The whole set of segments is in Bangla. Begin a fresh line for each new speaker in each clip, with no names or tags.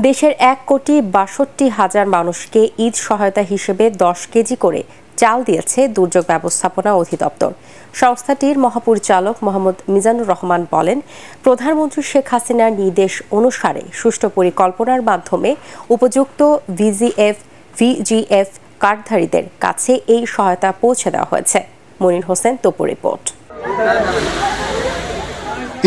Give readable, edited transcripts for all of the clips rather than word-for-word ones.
দেশের ১,৬২,০০০ মানুষকে ঈদ সহায়তা হিসেবে ১০ কেজি করে চাল দিয়েছে দুর্যোগ ব্যবস্থাপনা অধিদপ্তর। সংস্থাটির মহাপরিচালক মোহাম্মদ মিজানুর রহমান বলেন, প্রধানমন্ত্রী শেখ হাসিনার নির্দেশ অনুসারে সুষ্ঠু পরিকল্পনার মাধ্যমে উপযুক্ত ভিজিএফ কার্ডধারীদের কাছে এই সহায়তা পৌঁছে দেওয়া হয়েছে। মনির হোসেন তপু রিপোর্ট।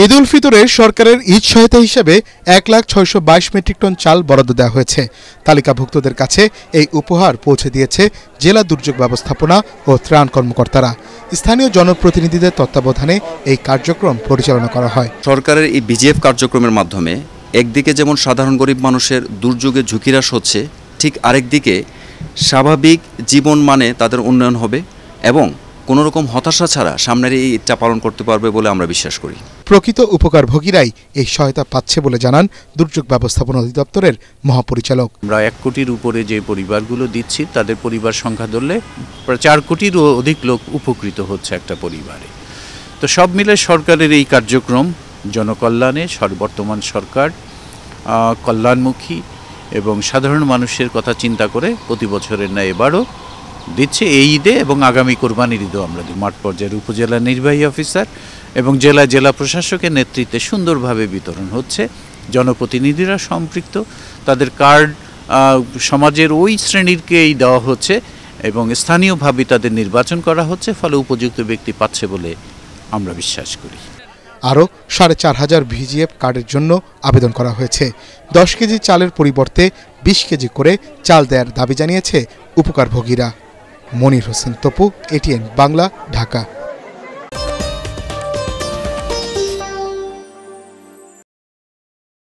ঈদ উল ফিতরে সরকারের ঈদ সহায়তা হিসেবে ১,৬২২ মেট্রিক টন চাল বরাদ্দ দেওয়া হয়েছে। তালিকাভুক্তদের কাছে এই উপহার পৌঁছে দিয়েছে জেলা দুর্যোগ ব্যবস্থাপনা ও ত্রাণ কর্মকর্তারা। স্থানীয় জনপ্রতিনিধিদের তত্ত্বাবধানে এই কার্যক্রম পরিচালনা করা হয়।
সরকারের এই বিজিএফ কার্যক্রমের মাধ্যমে একদিকে যেমন সাধারণ গরিব মানুষের দুর্যোগে ঝুঁকি হ্রাস হচ্ছে, ঠিক আরেকদিকে স্বাভাবিক জীবন মানে তাদের উন্নয়ন হবে এবং কোনো রকম হতাশা ছাড়া সামনের এই ঈদটা পালন করতে পারবে বলে আমরা বিশ্বাস করি।
প্রকৃত উপকারভোগীরাই এই সহায়তা পাচ্ছে বলে জানান দুর্যোগ ব্যবস্থাপনা অধিদপ্তরের মহাপরিচালক।
আমরা ১ কোটির উপরে যে পরিবারগুলো দিচ্ছি তাদের পরিবার সংখ্যা ধরলে প্রায় ৪ কোটিরও অধিক লোক উপকৃত হচ্ছে একটা পরিবারে। তো সব মিলে সরকারের এই কার্যক্রম জনকল্যাণে, বর্তমান সরকার কল্যাণমুখী এবং সাধারণ মানুষের কথা চিন্তা করে প্রতি বছরের ন্যায় এবারও দিচ্ছে এই ঈদে এবং আগামী কোরবানির ঈদেও আমরা দিই। মাঠ পর্যায়ের উপজেলা নির্বাহী অফিসার এবং জেলা প্রশাসকের নেতৃত্বে সুন্দরভাবে বিতরণ হচ্ছে। জনপ্রতিনিধিরা সম্পৃক্ত, তাদের কার্ড সমাজের ওই শ্রেণীরকেই দেওয়া হচ্ছে এবং স্থানীয়ভাবে তাদের নির্বাচন করা হচ্ছে, ফলে উপযুক্ত ব্যক্তি পাচ্ছে বলে আমরা বিশ্বাস করি।
আরও ৪,৫০০ ভিজিএফ কার্ডের জন্য আবেদন করা হয়েছে। ১০ কেজি চালের পরিবর্তে ২০ কেজি করে চাল দেওয়ার দাবি জানিয়েছে উপকারভোগীরা। মনির হোসেন তপু, এটিএন বাংলা, ঢাকা।